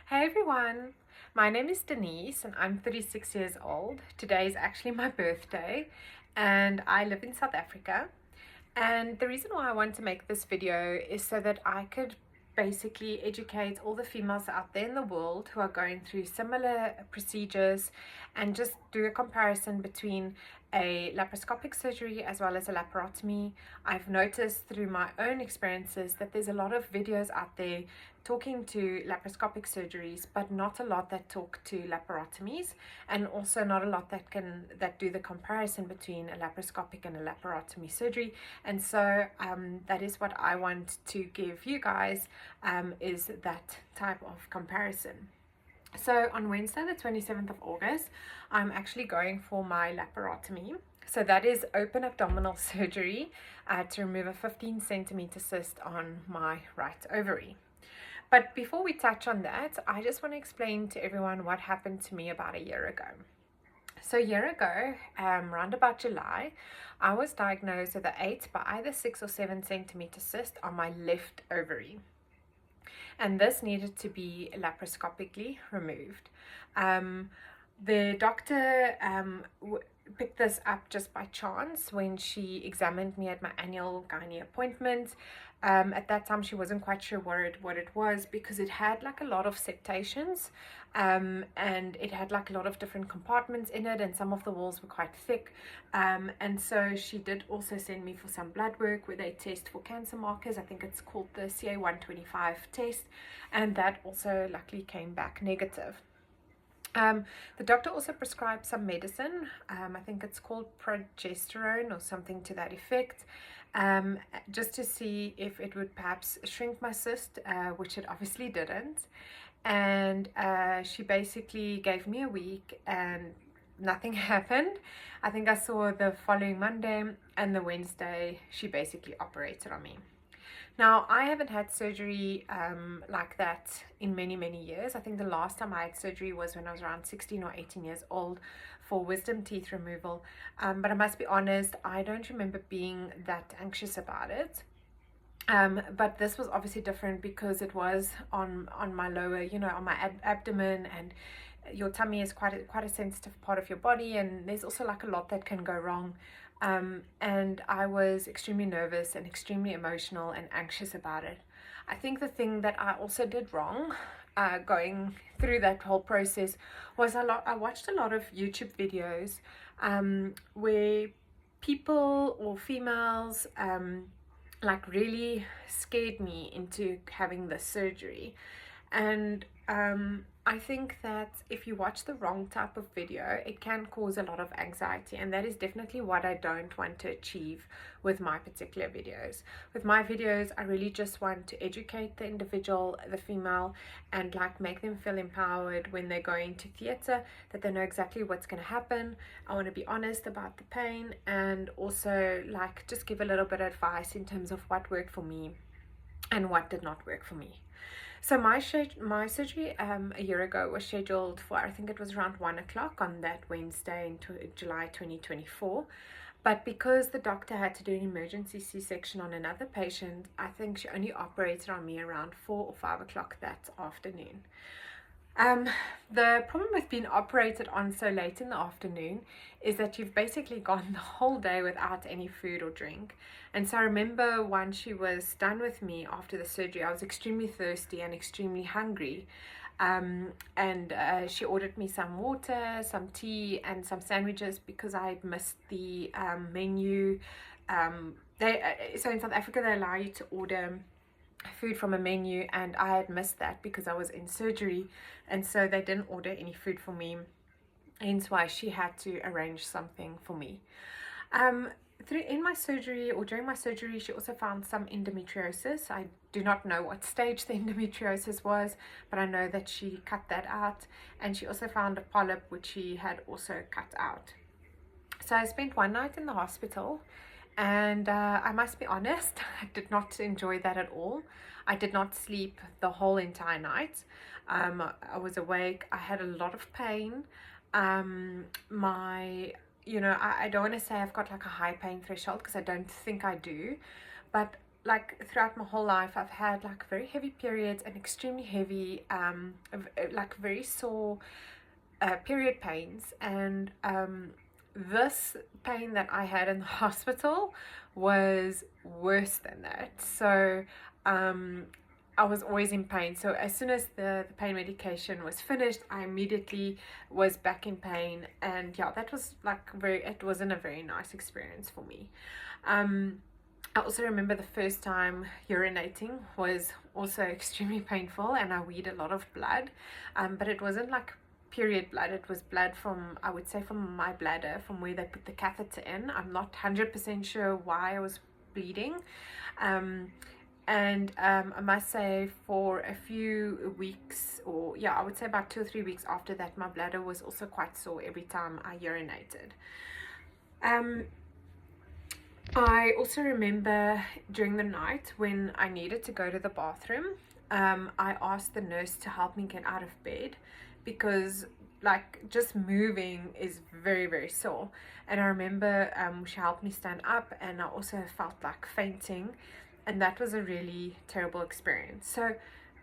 Hey everyone, my name is Denise and I'm 36 years old. Today is actually my birthday and I live in South Africa. And the reason why I want to make this video is so that I could basically educate all the females out there in the world who are going through similar procedures and just do a comparison between a laparoscopic surgery as well as a laparotomy. I've noticed through my own experiences that there's a lot of videos out there talking to laparoscopic surgeries, but not a lot that talk to laparotomies, and also not a lot that do the comparison between a laparoscopic and a laparotomy surgery. And so that is what I want to give you guys, is that type of comparison. So on Wednesday the 27th of August, I'm actually going for my laparotomy. So that is open abdominal surgery to remove a 15 centimeter cyst on my right ovary. But before we touch on that, I just want to explain to everyone what happened to me about a year ago. So a year ago, around about July, I was diagnosed with an 8 by either 6 or 7 centimeter cyst on my left ovary. And this needed to be laparoscopically removed. The doctor picked this up just by chance when she examined me at my annual gynae appointment. At that time she wasn't quite sure what it was, because it had like a lot of septations, and it had like a lot of different compartments in it, and some of the walls were quite thick, and so she did also send me for some blood work where they test for cancer markers. I think it's called the CA125 test, and that also luckily came back negative. The doctor also prescribed some medicine. I think it's called progesterone or something to that effect, just to see if it would perhaps shrink my cyst, which it obviously didn't. And she basically gave me a week and nothing happened. I think I saw the following Monday, and the Wednesday she basically operated on me. Now, I haven't had surgery like that in many years. I think the last time I had surgery was when I was around 16 or 18 years old for wisdom teeth removal. But I must be honest, I don't remember being that anxious about it. But this was obviously different because it was on my lower, on my abdomen, and your tummy is quite a sensitive part of your body, and there's also like a lot that can go wrong. And I was extremely nervous and extremely emotional and anxious about it. I think the thing that I also did wrong going through that whole process was I watched a lot of YouTube videos where people or females like really scared me into having this surgery. And I think that if you watch the wrong type of video, it can cause a lot of anxiety, and that is definitely what I don't want to achieve with my particular videos. With my videos, I really just want to educate the individual, the female, and like make them feel empowered when they're going to theatre, that they know exactly what's going to happen. I want to be honest about the pain, and also like just give a little bit of advice in terms of what worked for me and what did not work for me. So my surgery a year ago was scheduled for, I think it was around 1 o'clock on that Wednesday in July 2024. But because the doctor had to do an emergency C-section on another patient, I think she only operated on me around 4 or 5 o'clock that afternoon. The problem with being operated on so late in the afternoon is that you've basically gone the whole day without any food or drink. And so I remember once she was done with me after the surgery, I was extremely thirsty and extremely hungry. She ordered me some water, some tea, and some sandwiches because I had missed the menu. So in South Africa they allow you to order food from a menu, and I had missed that because I was in surgery, and so they didn't order any food for me, hence why she had to arrange something for me. During my surgery, she also found some endometriosis. I do not know what stage the endometriosis was, but I know that she cut that out, and she also found a polyp which she had also cut out. So I spent one night in the hospital, and I must be honest, I did not enjoy that at all. I did not sleep the whole entire night. I was awake. I had a lot of pain. I don't want to say I've got like a high pain threshold, because I don't think I do, but like throughout my whole life I've had like very heavy periods and extremely heavy like very sore period pains, and this pain that I had in the hospital was worse than that. So I was always in pain. So as soon as the pain medication was finished, I immediately was back in pain. And yeah, that was like it wasn't a very nice experience for me. I also remember the first time urinating was also extremely painful, and I weed a lot of blood, but it wasn't like period blood. It was blood from, I would say, from my bladder, from where they put the catheter in. I'm not 100% sure why I was bleeding. I must say for a few weeks, or yeah, I would say about 2 or 3 weeks after that, my bladder was also quite sore every time I urinated. I also remember during the night when I needed to go to the bathroom, I asked the nurse to help me get out of bed, because like just moving is very, very sore. And I remember she helped me stand up, and I also felt like fainting, and that was a really terrible experience. So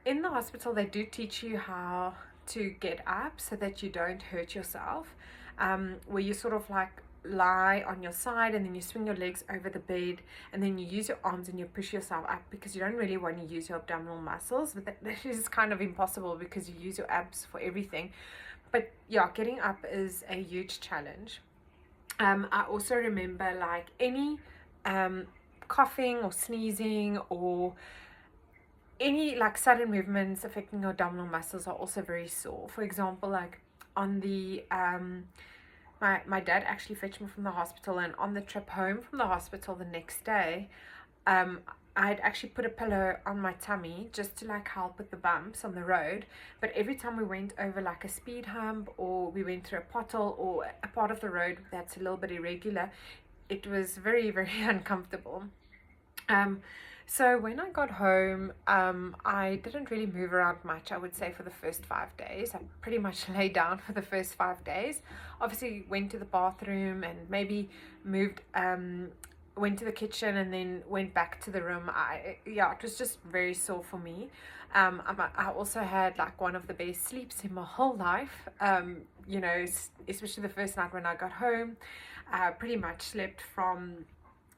in the hospital they do teach you how to get up so that you don't hurt yourself, where you sort of like lie on your side and then you swing your legs over the bed, and then you use your arms and you push yourself up, because you don't really want to use your abdominal muscles, but that is kind of impossible because you use your abs for everything. But yeah, getting up is a huge challenge. I also remember like any coughing or sneezing or any like sudden movements affecting your abdominal muscles are also very sore. For example, like on the my dad actually fetched me from the hospital, and on the trip home from the hospital the next day, I'd actually put a pillow on my tummy just to like help with the bumps on the road. But every time we went over like a speed hump, or we went through a pothole or a part of the road that's a little bit irregular, it was very, very uncomfortable. So when I got home, I didn't really move around much, I would say, for the first 5 days. I pretty much lay down for the first 5 days. Obviously went to the bathroom and maybe moved, went to the kitchen and then went back to the room. Yeah, it was just very sore for me. I also had like one of the best sleeps in my whole life, you know, especially the first night when I got home. I pretty much slept from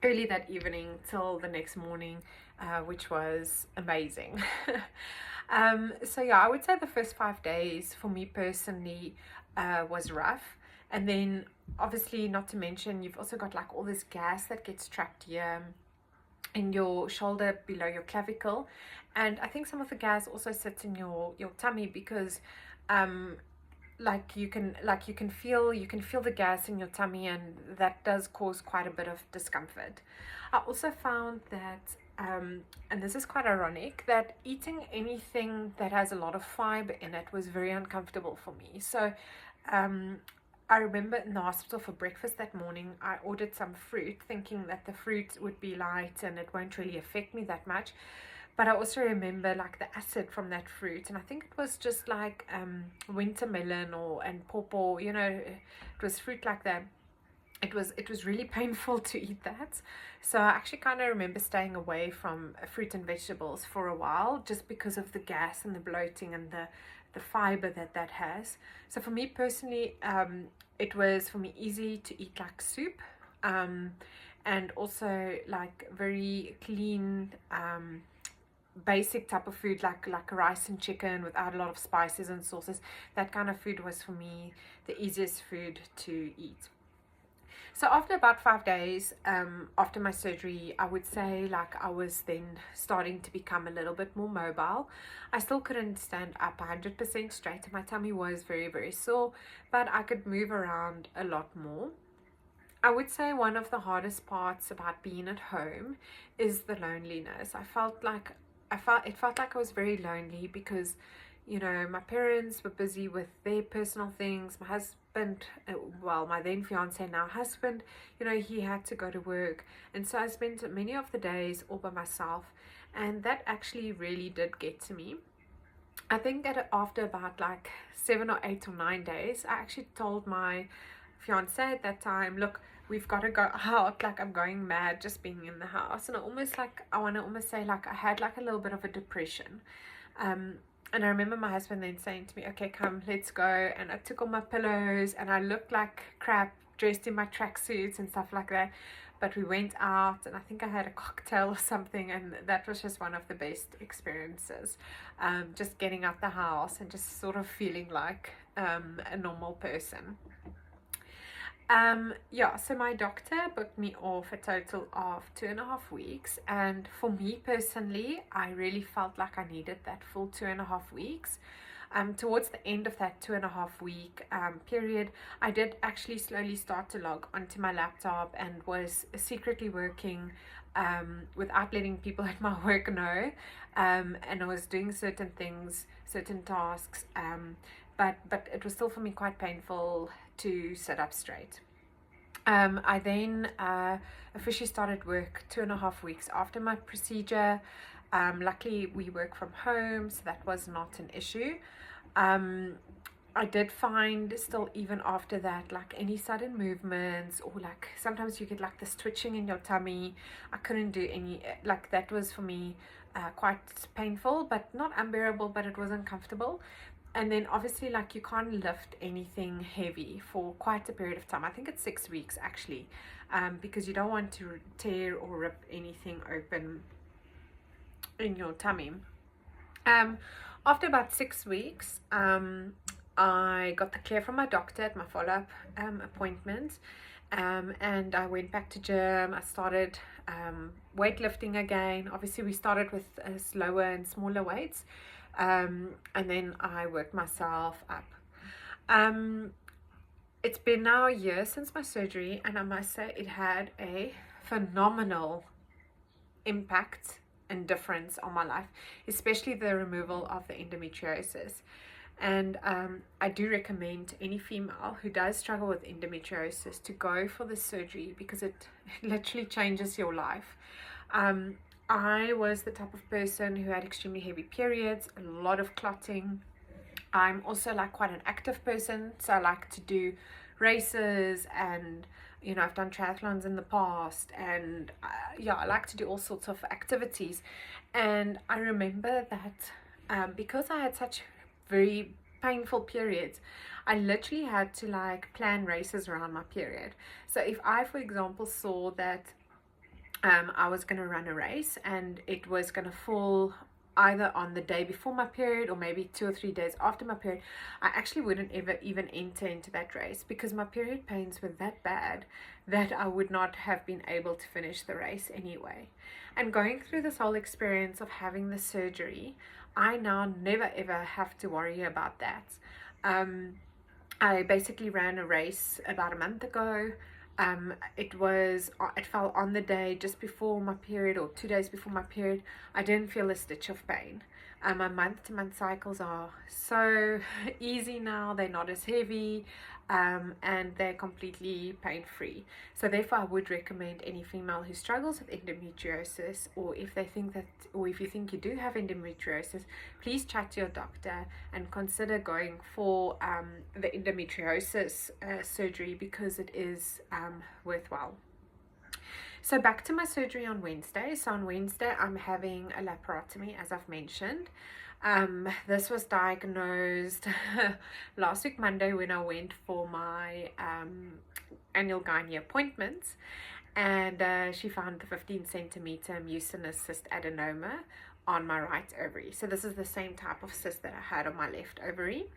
early that evening till the next morning, which was amazing. So yeah, I would say the first 5 days for me personally was rough. And then obviously, not to mention, you've also got like all this gas that gets trapped here in your shoulder below your clavicle, and I think some of the gas also sits in your tummy, because like you can feel the gas in your tummy, and that does cause quite a bit of discomfort. I also found that and this is quite ironic, that eating anything that has a lot of fiber in it was very uncomfortable for me. So I remember in the hospital for breakfast that morning, I ordered some fruit, thinking that the fruit would be light and it won't really affect me that much. But I also remember like the acid from that fruit, and I think it was just like winter melon and pawpaw, you know, it was fruit like that. It was really painful to eat that. So I actually kind of remember staying away from fruit and vegetables for a while, just because of the gas and the bloating and the fiber that has. So for me personally, it was for me easy to eat like soup, and also like very clean, basic type of food, like rice and chicken without a lot of spices and sauces. That kind of food was for me the easiest food to eat. So after about 5 days after my surgery, I would say like I was then starting to become a little bit more mobile. I still couldn't stand up 100% straight. My tummy was very, very sore, but I could move around a lot more. I would say one of the hardest parts about being at home is the loneliness. It felt like I was very lonely, because you know, my parents were busy with their personal things. My husband, well, my then fiance, now husband, you know, he had to go to work, and so I spent many of the days all by myself, and that actually really did get to me. I think that after about like 7 or 8 or 9 days, I actually told my fiance at that time, look, we've got to go out, like I'm going mad just being in the house. And I want to almost say, like, I had like a little bit of a depression. And I remember my husband then saying to me, okay, come, let's go. And I took all my pillows and I looked like crap dressed in my tracksuits and stuff like that. But we went out and I think I had a cocktail or something, and that was just one of the best experiences. Just getting out the house and just sort of feeling like a normal person. Yeah, so my doctor booked me off a total of 2.5 weeks, and for me personally, I really felt like I needed that full 2.5 weeks. Towards the end of that 2.5 week period, I did actually slowly start to log onto my laptop and was secretly working without letting people at my work know, and I was doing certain things, certain tasks, but it was still for me quite painful to sit up straight. I then officially started work 2.5 weeks after my procedure. Luckily we work from home, so that was not an issue. I did find still, even after that, like any sudden movements, or like sometimes you get like this twitching in your tummy, I couldn't do any, like that was for me quite painful, but not unbearable, but it was uncomfortable. And then obviously, like, you can't lift anything heavy for quite a period of time. I think it's 6 weeks actually, because you don't want to tear or rip anything open in your tummy. After about 6 weeks, I got the clear from my doctor at my follow-up appointment, and I went back to gym. I started weightlifting again. Obviously we started with slower and smaller weights, and then I worked myself up. It's been now a year since my surgery, and I must say it had a phenomenal impact and difference on my life, especially the removal of the endometriosis. And I do recommend to any female who does struggle with endometriosis to go for the surgery, because it literally changes your life. I was the type of person who had extremely heavy periods, a lot of clotting. I'm also like quite an active person, so I like to do races, and you know, I've done triathlons in the past, and yeah, I like to do all sorts of activities. And I remember that because I had such very painful periods, I literally had to like plan races around my period. So if I, for example, saw that I was going to run a race and it was going to fall either on the day before my period or maybe 2 or 3 days after my period, I actually wouldn't ever even enter into that race, because my period pains were that bad that I would not have been able to finish the race anyway. And going through this whole experience of having the surgery, I now never ever have to worry about that. I basically ran a race about a month ago. It fell on the day just before my period, or 2 days before my period. I didn't feel a stitch of pain. My month-to-month cycles are so easy now, they're not as heavy, and they're completely pain-free. So therefore I would recommend any female who struggles with endometriosis, or if you think you do have endometriosis, please chat to your doctor and consider going for the endometriosis surgery, because it is worthwhile. So back to my surgery on Wednesday. So on Wednesday I'm having a laparotomy, as I've mentioned. This was diagnosed last week Monday, when I went for my annual gynae appointment, and she found the 15 centimeter mucinous cystadenoma on my right ovary. So this is the same type of cyst that I had on my left ovary.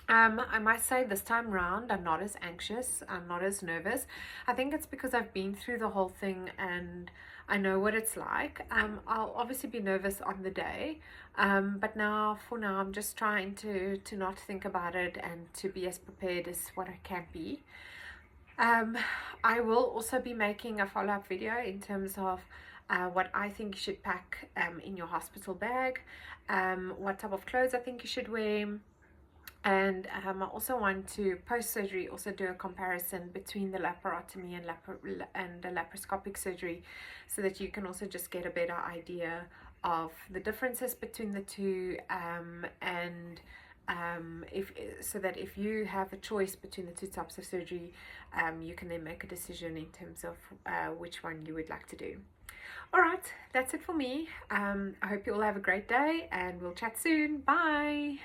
I must say this time round I'm not as anxious, I'm not as nervous. I think it's because I've been through the whole thing and I know what it's like. I'll obviously be nervous on the day, but for now I'm just trying to not think about it and to be as prepared as what I can be. I will also be making a follow-up video in terms of what I think you should pack in your hospital bag, what type of clothes I think you should wear. And I also want to post-surgery also do a comparison between the laparotomy and the laparoscopic surgery, so that you can also just get a better idea of the differences between the two, and if you have a choice between the two types of surgery, you can then make a decision in terms of which one you would like to do. All right, that's it for me. I hope you all have a great day, and we'll chat soon. Bye.